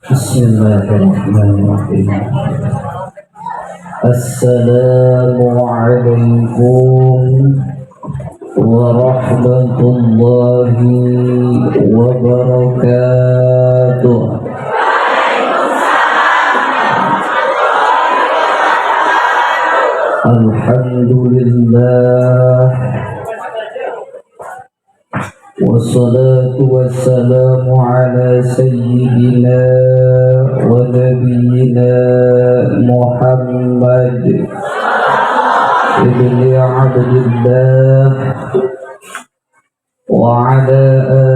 Bismillahirrahmanirrahim. Assalamualaikum warahmatullahi wabarakatuh. Alhamdulillah, wassalatu wassalamu ala sayyidina wa nabiyyina Muhammad ibn Abdillah wa ala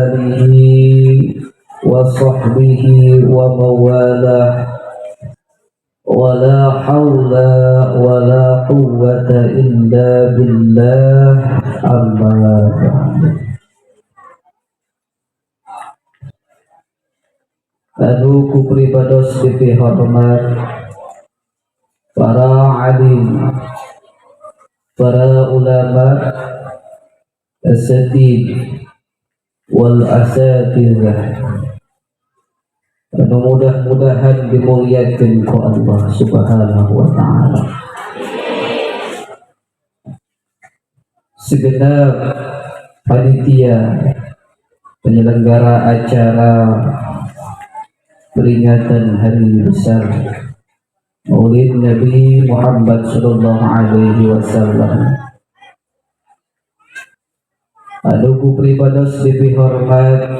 alihi wa sahbihi wa mawalah, wa la hawla wa la quwwata illa billah, amma ba'du. Anu kupribados pipi hormat para alim, para ulama, asatid wal asatizah, anu mudah-mudahan dimuliakan ku Allah Subhanahu wa ta'ala. Segenap panitia penyelenggara acara peringatan hari besar Maulid Nabi Muhammad sallallahu alaihi wasallam, anu ku pribados dipihormat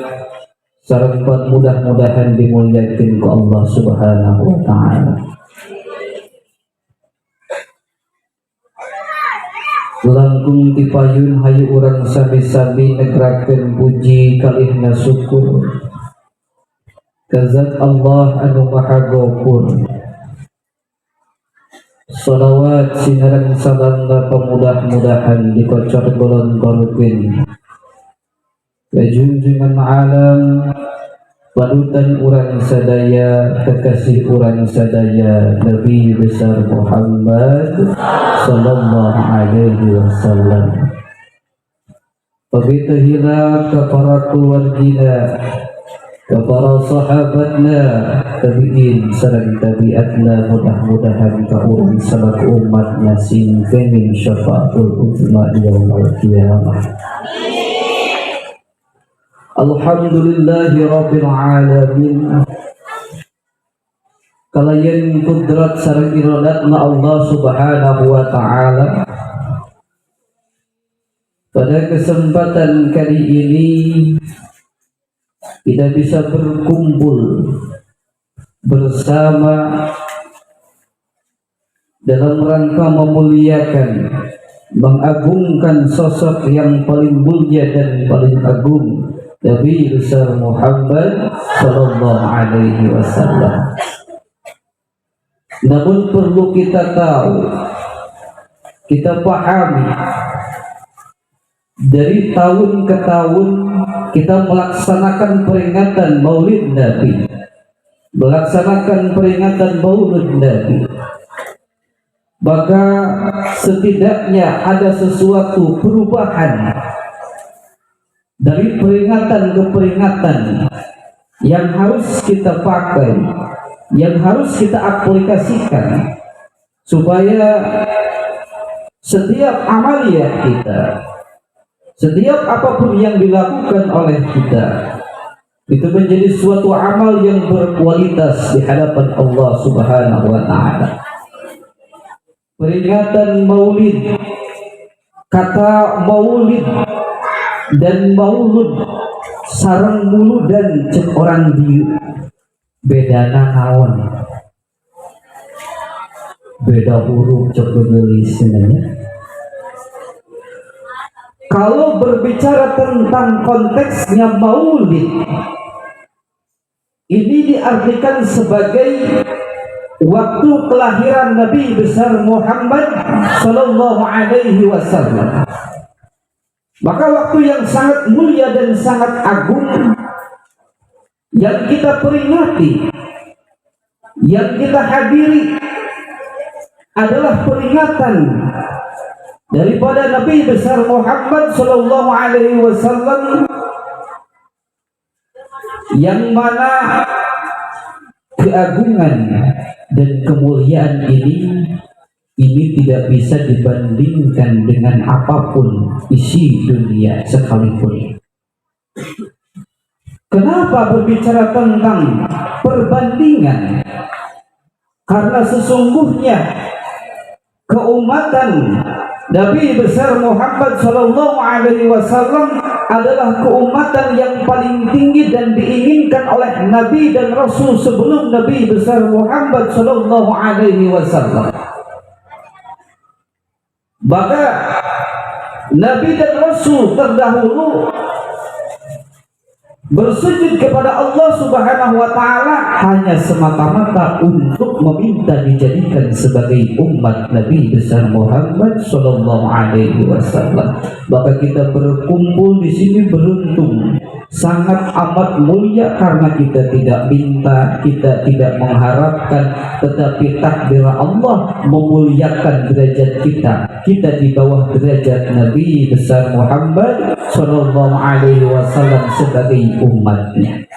sareng mudah-mudahan dimuliakeun ku Allah Subhanahu wa taala. Langkung tipayun hayu urang sabi-sabi negrakeun puji kalihna syukur ka Zat Allah anu Maha Ghafur. Shalawat sinareng salamna pamudah-mudahan dikocor golon-golkeun ka junjungan alam panutan urang sadaya kekasih urang sadaya Nabi besar Muhammad sallallahu alaihi wasallam. Begitu hila ke para keluargina, ke para sahabatna, tabi'in sareng tabi'atna, mudah-mudahan ka urang sabab umatna sing kening syafaatul uzma yaumil qiyamah. Alhamdulillahi rabbil alamin. Kalayan kudrat sareng iradatna Allah Subhanahu wa taala, pada kesempatan kali ini kita bisa berkumpul bersama dalam rangka memuliakan, mengagungkan sosok yang paling mulia dan paling agung, Nabi besar Muhammad sallallahu alaihi wasallam. Namun perlu kita tahu, kita pahami, dari tahun ke tahun kita melaksanakan peringatan Maulid Nabi, melaksanakan peringatan Maulid Nabi, maka setidaknya ada sesuatu perubahan dari peringatan ke peringatan yang harus kita pakai, yang harus kita aplikasikan, supaya setiap amaliyah kita, setiap apapun yang dilakukan oleh kita, itu menjadi suatu amal yang berkualitas di hadapan Allah Subhanahu wa taala. Peringatan Maulid, kata Maulid dan Maulud sareng mulu dan cek orang di bedana naon, beda huruf cek gelisnya. Kalau berbicara tentang konteksnya Maulid, ini diartikan sebagai waktu kelahiran Nabi besar Muhammad sallallahu alaihi wasallam. Maka waktu yang sangat mulia dan sangat agung yang kita peringati, yang kita hadiri adalah peringatan daripada Nabi besar Muhammad sallallahu alaihi wasallam, yang mana keagungan dan kemuliaan ini tidak bisa dibandingkan dengan apapun isi dunia sekalipun. Kenapa berbicara tentang perbandingan? Karena sesungguhnya keumatan Nabi besar Muhammad sallallahu alaihi wasallam adalah keumatan yang paling tinggi dan diinginkan oleh Nabi dan Rasul sebelum Nabi besar Muhammad sallallahu alaihi wasallam. Maka Nabi dan Rasul terdahulu bersujud kepada Allah Subhanahu wa taala hanya semata-mata untuk meminta dijadikan sebagai umat Nabi besar Muhammad sallallahu alaihi wasallam. Maka kita berkumpul di sini beruntung, sangat amat mulia, karena kita tidak minta, kita tidak mengharapkan, tetapi takdir Allah memuliakan derajat kita. Kita di bawah derajat Nabi besar Muhammad sallallahu alaihi wasallam sebagai umatnya.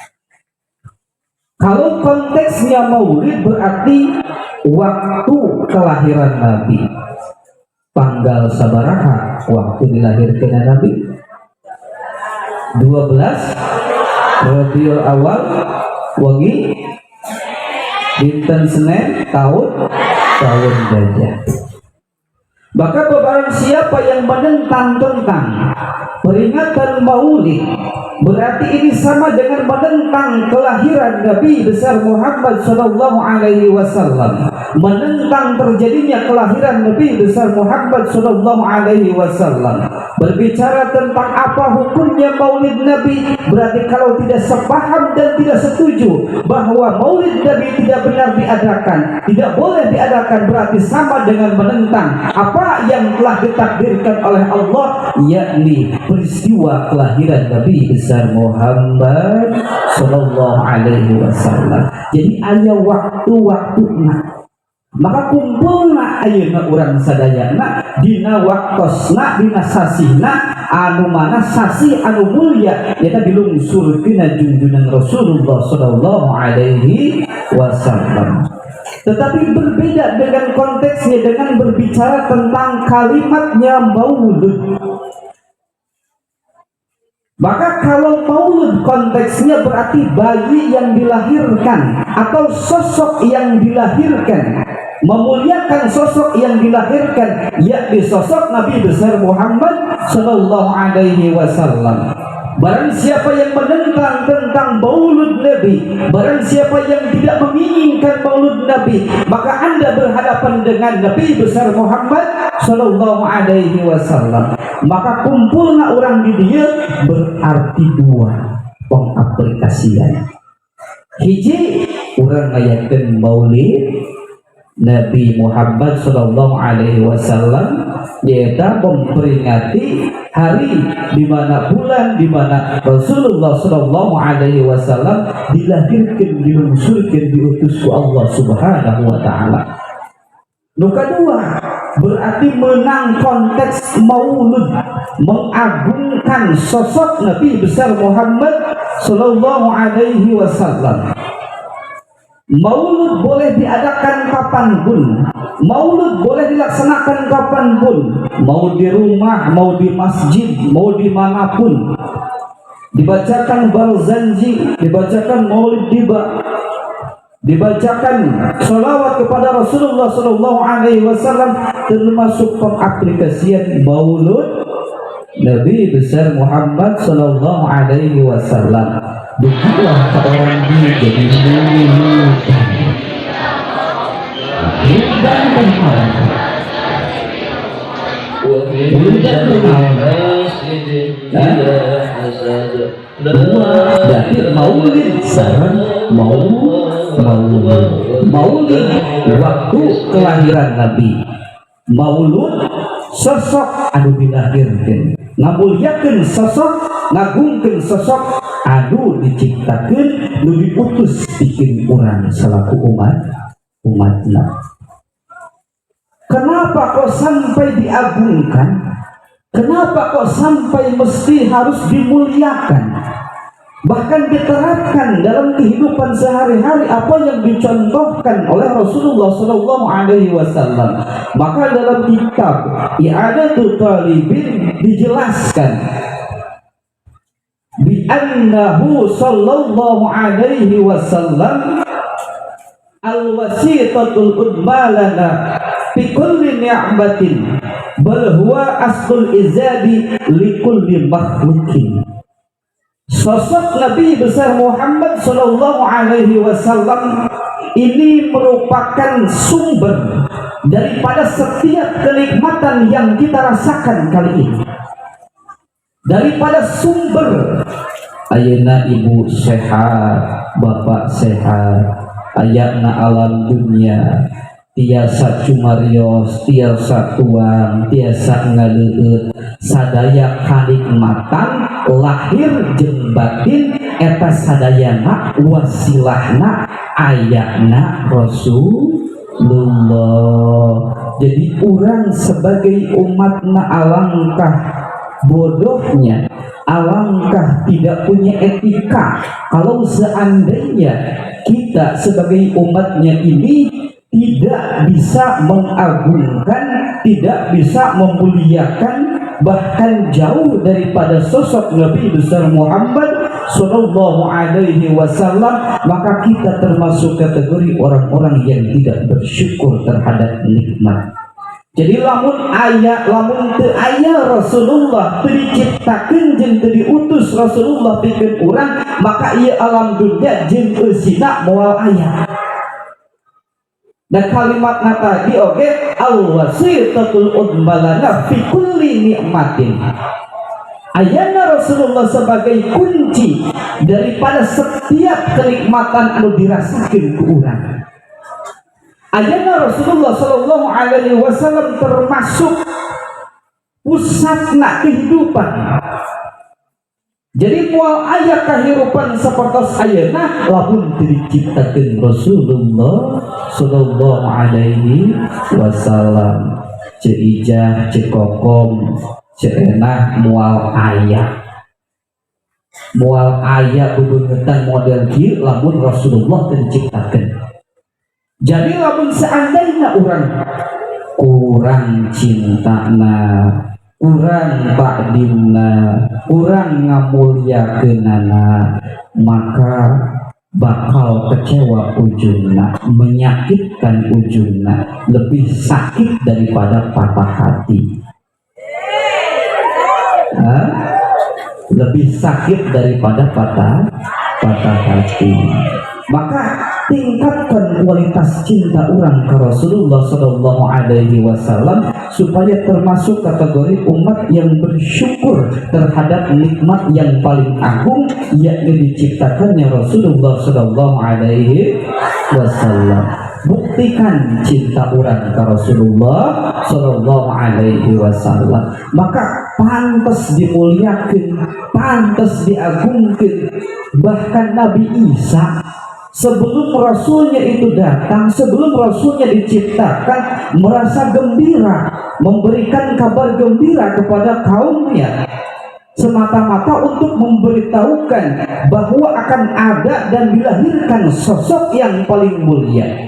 Kalau konteksnya Maulid berarti waktu kelahiran Nabi. Tanggal sabaraha waktu dilahirkan Nabi? 12 Rabiul Awal wangi dinten Senin tahun gajah. Maka barang siapa yang menentang tentang peringatan Maulid, berarti ini sama dengan menentang kelahiran Nabi besar Muhammad sallallahu alaihi wasallam, menentang terjadinya kelahiran Nabi besar Muhammad sallallahu alaihi wasallam. Berbicara tentang apa hukumnya Maulid Nabi, berarti kalau tidak sepaham dan tidak setuju bahwa Maulid Nabi tidak benar diadakan, tidak boleh diadakan, berarti sama dengan menentang apa yang telah ditakdirkan oleh Allah, yakni peristiwa kelahiran Nabi besar Muhammad sallallahu alaihi wasallam. Jadi aya waktu-waktuna, maka kumpulna ayeuna urang sadayana dina waktosna dina sasihna anu mana sasih anu mulia eta dilungsurkeun junjungan Rasulullah sallallahu alaihi wasallam. Tetapi berbeda dengan konteksnya dengan berbicara tentang kalimatnya maulud. Maka kalau maulud konteksnya berarti bayi yang dilahirkan atau sosok yang dilahirkan, memuliakan sosok yang dilahirkan, yakni sosok Nabi besar Muhammad sallallahu alaihi wasallam. Barang siapa yang menentang tentang maulud Nabi, barang siapa yang tidak menginginkan maulud Nabi, maka Anda berhadapan dengan Nabi besar Muhammad sallallahu alaihi wasallam. Maka kumpulna orang di dia berarti dua pengaplikasian. Hiji, orang ngayakeun maulid Nabi Muhammad sallallahu alaihi wasallam, yaitu memperingati hari di mana bulan di mana Rasulullah sallallahu alaihi wasallam dilahirkan, dilungsurkan, diutus ku Allah Subhanahu wa taala. Nu kedua, berarti menang konteks maulud, mengagungkan sosok Nabi besar Muhammad sallallahu alaihi wasallam. Maulud boleh diadakan kapanpun, maulud boleh dilaksanakan kapanpun, mau di rumah, mau di masjid, mau dimanapun. Dibacakan barzanji, dibacakan maulid tiba, dibacakan sholawat kepada Rasulullah sallallahu alaihi wasallam, termasuk pengaplikasian maulud Nabi besar Muhammad sallallahu alaihi wasallam. Begitulah orang dia jadi menginginkan dan berharap berarti maulid sarang maulid waktu kelahiran Nabi, maulud sosok anu dilahirkan, ngamuliakeun sosok, ngagungkeun sosok anu diciptakeun, nu diutus bikin urang salaku umatna. Kenapa kok sampai diagungkan? Kenapa kok sampai mesti harus dimuliakan? Bahkan diterapkan dalam kehidupan sehari-hari apa yang dicontohkan oleh Rasulullah sallallahu alaihi wasallam. Maka dalam kitab I'adatul Talibin dijelaskan bi annahu sallallahu alaihi wasallam al-wasitatul udmalana fi kulli ni'matin bal huwa aslul izadi li kulli makhluqin. Sosok Nabi besar Muhammad sallallahu alaihi wasallam ini merupakan sumber daripada setiap kenikmatan yang kita rasakan kali ini. Daripada sumber ayeuna ibu sehat, bapak sehat, ayana alam dunia tiasa cumarios, tiasa tuang, tiasa ngaleueut, sadaya kanikmatan lahir jeung batin eta sadayana wasilahna ayana Rasulullah. Jadi orang sebagai umatna alangkah bodohnya, alangkah tidak punya etika kalau seandainya kita sebagai umatnya ini tidak bisa mengagungkan, tidak bisa memuliakan, bahkan jauh daripada sosok Nabi besar Muhammad sallallahu alaihi wasallam, maka kita termasuk kategori orang-orang yang tidak bersyukur terhadap nikmat. Jadi lamun teu aya Rasulullah, teu diciptakeun jeung teu diutus Rasulullah pikeun urang, maka ieu alam dunya jeung eusina moal aya. Dan kalimat tadi oge al-wasitatul udmalana fi kulli nikmatin. Ayana Rasulullah sebagai kunci daripada setiap kenikmatan anu dirasakeun ku urang. Ayana Rasulullah sallallahu alaihi wasallam termasuk pusatna kehidupan. Jadi moal aya kahirupan sapertos ayeuna lamun teu diciptakeun Rasulullah sallallahu alaihi wasallam. Ceu ijah, ceu kokom, ceu enah moal aya. Moal aya bebeungetan model kieu lamun Rasulullah teu diciptakeun. Jadi lamun seandainya kurang cintana, kurang takdimna, kurang ngamuliakeunana, maka bakal kecewa ujungna, menyakitkan ujungna, lebih sakit daripada patah hati. Lebih sakit daripada patah hati. Maka tingkatkan kualitas cinta orang ke Rasulullah sallallahu alaihi wasallam supaya termasuk kategori umat yang bersyukur terhadap nikmat yang paling agung, yakni diciptakannya Rasulullah sallallahu alaihi wasallam. Buktikan cinta orang ke Rasulullah sallallahu alaihi wasallam, maka pantas dimuliakan, pantas diagungkan. Bahkan Nabi Isa sebelum Rasulnya itu datang, sebelum Rasulnya diciptakan, merasa gembira, memberikan kabar gembira kepada kaumnya, semata-mata untuk memberitahukan bahwa akan ada dan dilahirkan sosok yang paling mulia.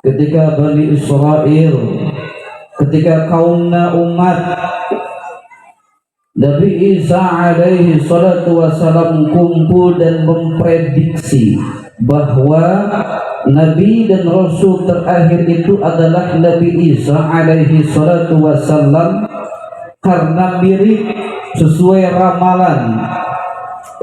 Ketika Bani Israel, ketika kaumna umat Nabi Isa alaihi salatu wassalam kumpul dan memprediksi bahwa Nabi dan Rasul terakhir itu adalah Nabi Isa alaihi salatu wassalam, karena mirip sesuai ramalan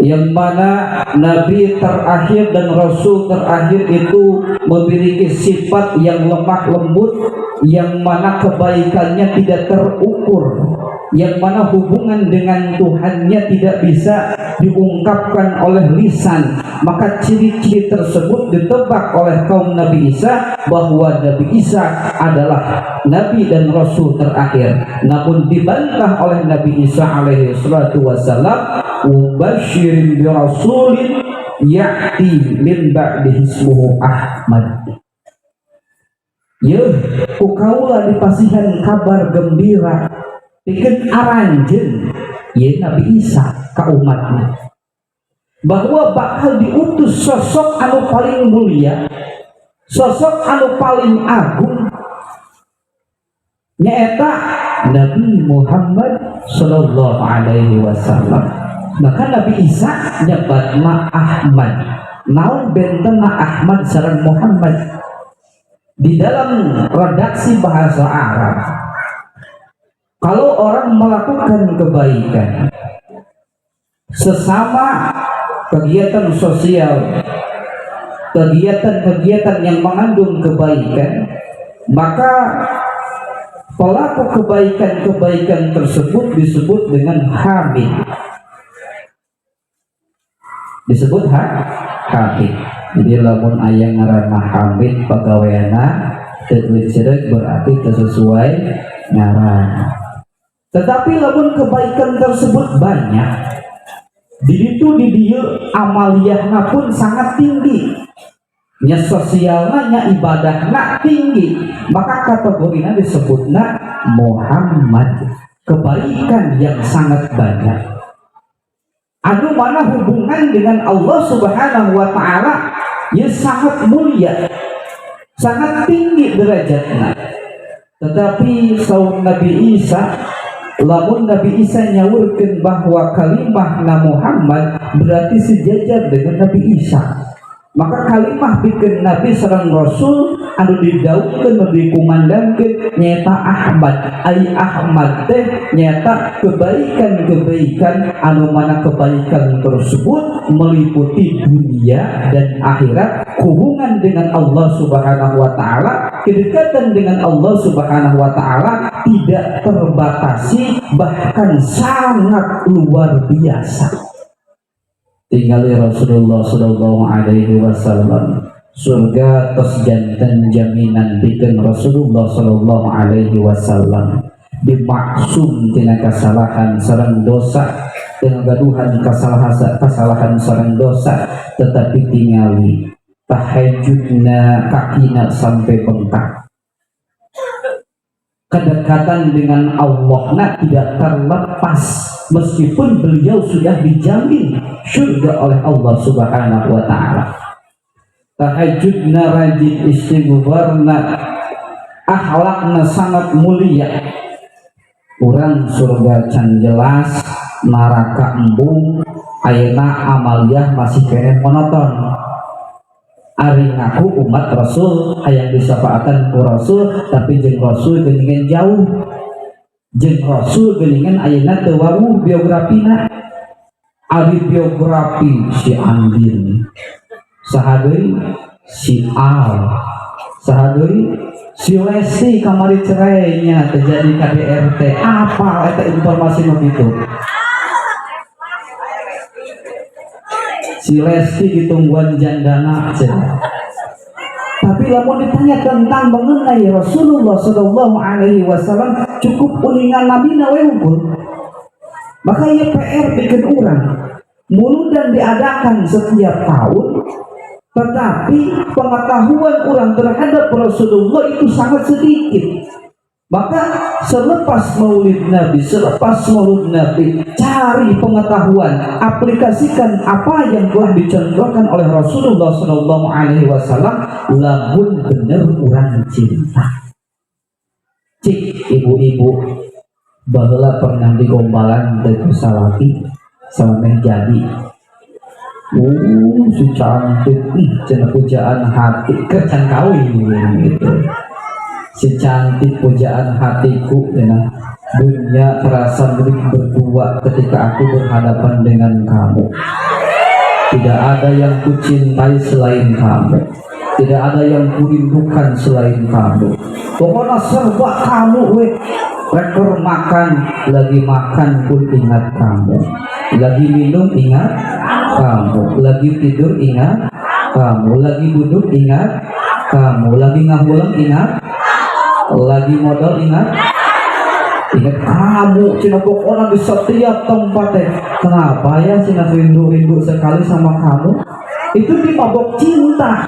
yang mana Nabi terakhir dan Rasul terakhir itu memiliki sifat yang lemah lembut, yang mana kebaikannya tidak terukur, yang mana hubungan dengan Tuhannya tidak bisa diungkapkan oleh lisan. Maka ciri-ciri tersebut ditebak oleh kaum Nabi Isa bahwa Nabi Isa adalah Nabi dan Rasul terakhir. Namun dibantah oleh Nabi Isa alaihi salatu wassalam, mubasyirin bi rasulin ya'ti min ba'dihi ismuhu Ahmad. Ukaula dipasihan kabar gembira bikin aranjeun Nabi Isa ka umatnya bahwa bakal diutus sosok anu paling mulia, sosok anu paling agung, nyaeta Nabi Muhammad sallallahu alaihi wasallam. Maka Nabi Isa nyebatna Ahmad. Naon bentena Ahmad sareng Muhammad? Di dalam redaksi bahasa Arab, kalau orang melakukan kebaikan, sesama kegiatan sosial, kegiatan-kegiatan yang mengandung kebaikan, maka pelaku kebaikan-kebaikan tersebut disebut dengan hamid. Disebut hamid. Jadi lamun aya ngaranna hamid pagaweana teu cerek berarti sesuai ngaran. Tetapi lamun kebaikan tersebut banyak, di dieu amaliyahna pun sangat tinggi, nya sosialna, nya ibadahna tinggi, maka kategorina disebutna Muhammad, kebaikan yang sangat banyak. Anu mana hubungan dengan Allah Subhanahu wa taala ya sangat mulia, sangat tinggi derajatnya. Tetapi saum Nabi Isa, lamun Nabi Isa nyawurkeun bahwa kalimah na Muhammad berarti sejajar dengan Nabi Isa. Maka kalimah bikin Nabi sareng Rasul anu didaukeun anu dikumandangkeun nyata Ahmad. Ai Ahmad teh nyata kebaikan-kebaikan anu mana kebaikan tersebut meliputi dunia dan akhirat, hubungan dengan Allah Subhanahu wa taala, kedekatan dengan Allah Subhanahu wa taala tidak terbatasi, bahkan sangat luar biasa. Tinggali Rasulullah Sallallahu Alaihi Wasallam, surga tos janten jaminan bikin Rasulullah Sallallahu Alaihi Wasallam dimaksum tina kesalahan sareng dosa, tina gaduhan kesalahan sareng dosa, tetapi tingali tahajudna kakina sampai bengkak. Kedekatan dengan Allah tidak terlepas meskipun beliau sudah dijamin surga oleh Allah Subhanahu wa taala. Tahajudna rajin istighfarna, akhlakna sangat mulia. Urang surga can jelas, neraka embung, ayeuna amaliyah masih kene monoton. Ari ngaku umat Rasul hayang disafaatan ku Rasul, tapi jeung Rasul geuningan jauh, jeung Rasul geuningan ayeuna teu wawuh biografina. Ari biografi si Andin, saha deui si Al, saha deui si Lesti kamari cerainya terjadi KDRT. Apa eta informasi nu kitu? Si Lesti ditungguan jandana cenah. Tapi lamun ditanya tentang mengenai Rasulullah Sallallahu Alaihi Wasallam, cukup uningan Nabi we unggul. Maka ia PR bikin orang mulut dan diadakan setiap tahun, tetapi pengetahuan orang terhadap Rasulullah itu sangat sedikit. Maka selepas maulid Nabi, cari pengetahuan, aplikasikan apa yang telah dicontohkan oleh Rasulullah Sallallahu Alaihi Wasallam. Lamun bener orang cinta. Cik ibu-ibu, baheula pernah digombalan dari salaki sampai jadi. Si cantik, cenah pujaan hati, kecan kawin gitu. Si cantik pujaan hatiku, dunia terasa berdua ketika aku berhadapan dengan kamu. Tidak ada yang kucintai selain kamu, tidak ada yang kurindukan selain kamu. Pokoknya serba kamu, rekor makan, lagi makan pun ingat kamu, lagi minum ingat kamu, lagi tidur ingat kamu, lagi duduk ingat kamu, lagi ngahulang ingat, lagi modal ingat kamu. Cina pokoknya di setiap tempat. Kenapa ya cina rindu sekali sama kamu? Itu di mabok cinta,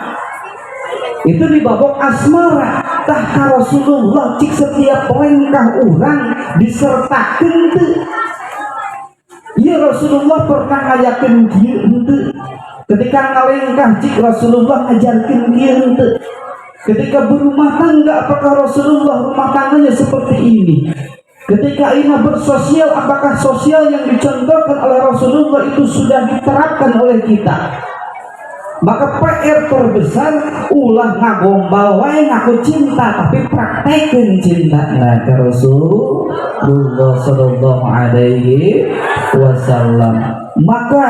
itu di babok asmara. Tah Rasulullah cik setiap lengkah orang disertakeun teu. Ieu Rasulullah pernah ngayakeun kieu henteu. Ketika ngalengkah cik Rasulullah ngajarkeun kieu henteu. Ketika berumah tangga, apakah Rasulullah rumah tangganya seperti ini? Ketika Ina bersosial, apakah sosial yang dicontohkan oleh Rasulullah itu sudah diterapkan oleh kita? Maka PR terbesar ulah ngagombal wae ngaku cinta, tapi praktekin cinta ke Rasulullah Sallallahu Alaihi Wasallam. Maka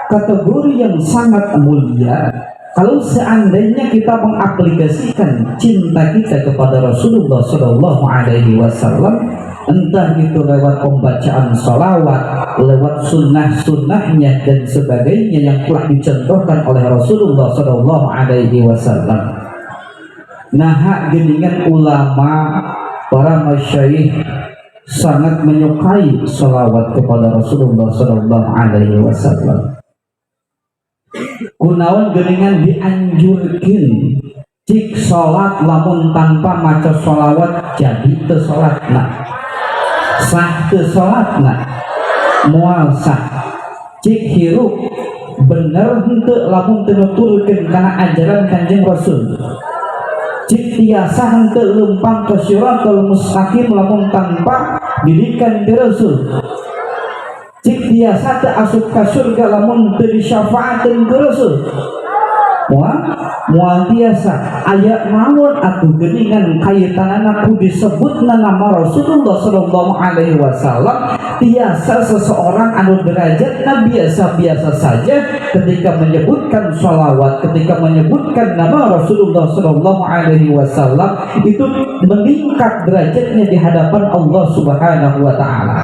kategori yang sangat mulia kalau seandainya kita mengaplikasikan cinta kita kepada Rasulullah Sallallahu Alaihi Wasallam, entah itu lewat pembacaan salawat, lewat sunnah-sunnahnya dan sebagainya yang telah dicontohkan oleh Rasulullah Sallallahu Alaihi Wasallam. Nah, geningan ulama, para masyayikh sangat menyukai salawat kepada Rasulullah Sallallahu Alaihi Wasallam. Kunaon geningan dianjurkeun cik salat lamun tanpa maca salawat jadi teu salatna. Sah teu salatna moal sah. Cik hirup bener henteu lamun teu nuturkeun kana ajaran Kanjeng Rasul. Cik tiasa henteu lempang ka siratal mustaqim lamun tanpa didikan ti Rasul. Cik tiasa teu asup ka surga lamun teu disyafaateun ku Rasul. Mual biasa ayat naon atuh geuningan kaitanana ku disebutna nama Rasulullah sallallahu alaihi wasallam. Biasa seseorang anu derajatna biasa-biasa saja ketika menyebutkan sholawat, ketika menyebutkan nama Rasulullah sallallahu alaihi wasallam itu meningkat derajatnya di hadapan Allah Subhanahu wa taala.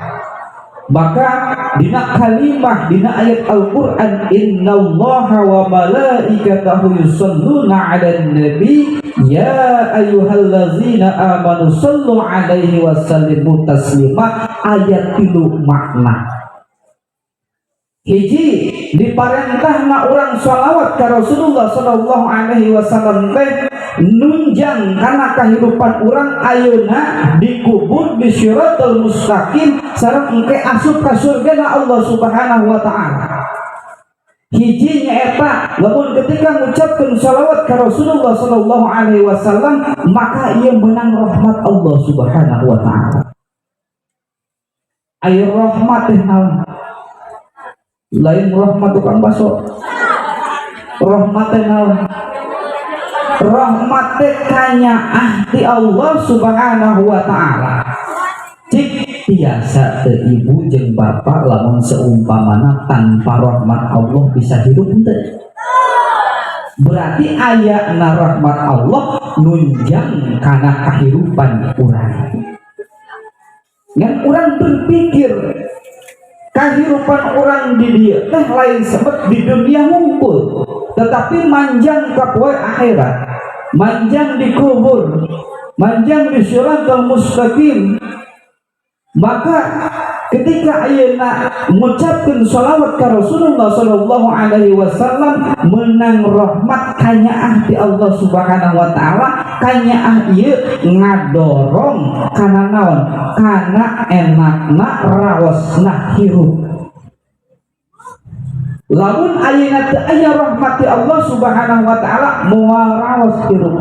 Maka dina kalimah dina ayat Al-Qur'an innallaha wa malaikatahu yusholluna 'alan nabi ya ayyuhallazina amanu shallu 'alaihi wa sallimu taslima. Ayat tilu makna hiji diparentahna urang sholawat ka Rasulullah sallallahu alaihi wasallam teh nunjang kana kahidupan urang ayeuna dikubur di siratal mustaqim sareng engke asup ka surgana Allah Subhanahu wa taala. Hiji nyaeta lamun ketika ngucapkeun shalawat ka Rasulullah sallallahu alaihi wasallam maka ieu menang rahmat Allah Subhanahu wa taala. Aya rahmat teh naon? Lain rahmat tukang baso. Rahmat teh naon? Rahmat teh kanyaah ti Allah Subhanahu wa taala. Cik biasa teu ibu jeung bapak lamun seumpamana tanpa rahmat Allah bisa hidup teu. Berarti ayatna rahmat Allah nunjang kana kahirupan urang. Yang orang berpikir kehidupan orang di dia teh lain sebab di dunia ngumpul, tetapi manjang ka poe akhirat, manjang di kubur, manjang di siratal mustaqim. Maka ketika ayeuna mengucapkan sholawat ka Rasulullah sallallahu alaihi wasallam menang rahmat kanyaah di Allah Subhanahu wa taala. Kanyaah ieu ngadorong kana naon? Kana enakna raosna hirup. Lamun ayeuna teu aya rahmat di Allah Subhanahu wa taala moal raos hirup.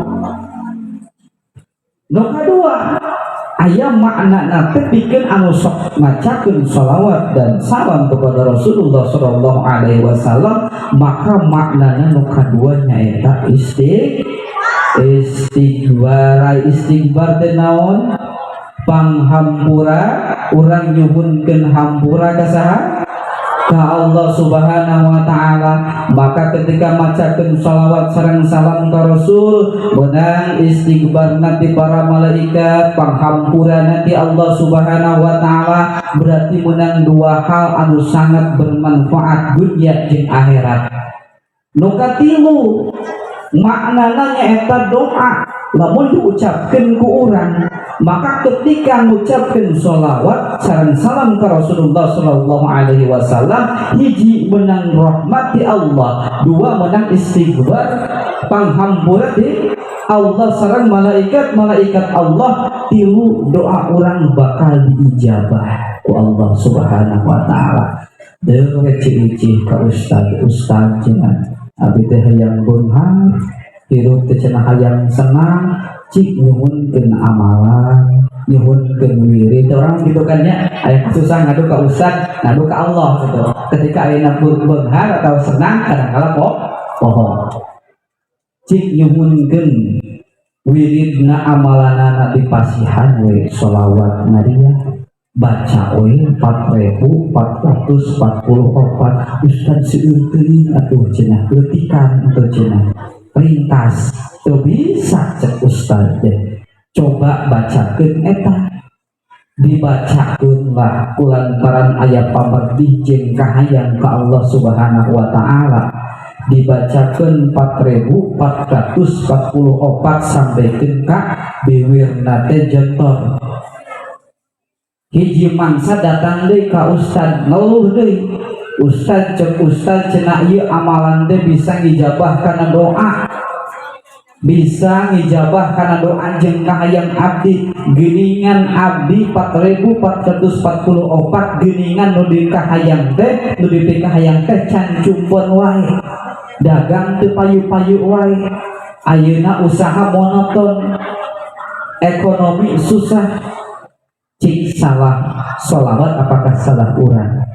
Nu kadua aya makna nate pikeun anu sok macakeun shalawat dan salam kepada Rasulullah sallallahu alaihi wasallam, maka maknana nu kadua nyaeta istighfar teh naon? Panghampura, urang nyuhunkeun hampura ka saha? Ka Allah Subhanahu wa taala. Maka ketika macakeun shalawat sareng salam ka Rasul menang istighfar nanti para malaikat, panghampura nanti Allah Subhanahu wa taala, berarti menang dua hal anu sangat bermanfaat dunia jeung akhirat. Nu katilu maknana nyaeta doa. Lamun diucapkeun ku urang, maka ketika mengucapkan sholawat sareng salam ke Rasulullah sallallahu alaihi wasallam, hiji menang rahmati Allah, dua menang istighfar panghampura di Allah sareng malaikat Allah, tilu doa orang bakal diijabah ku Allah Subhanahu wa taala. Deui recih-recih ka ustaz cenah abdi teh hayang beunghar hirup teh cenah hayang senang, cik nyuhunkeun amalan, nyuhunkeun wirid. Orang gitu kan ya, aya susah ngadu ka ustaz, ngadu ka Allah gitu. Ketika ayeuna beunghar atau senang kadang-kala poho. Cik nyuhunkeun wiridna amalanana dipasihan we sholawat nariya. Baca we 4.444 ustaz seueur teuing atuh cenah leutikan atuh cenah. Ringkas tuh bisa cek ustaz deh. Coba bacakeun eta, dibacakeun lah kulantaran aya pamerdih jeung kahayang ka Allah Subhanahu wa taala. Dibacakeun 4.444 sampai ka biwirna teh jontor. Hiji mangsa datang deui ka ustaz ngeluh deui. Ustaz cek ustaz cenah ieu amalan teh bisa ngijabah kana doa, bisa ngijabah kana doa jeung kahayang abdi. Geuningan abdi 4.444 geuningan nu di kahayang teh, nu di kahayang teh can cumpeun wae, dagang teu payu-payu wae, ayeuna usaha monoton, ekonomi susah. Cik salah sholawat apakah salah urang?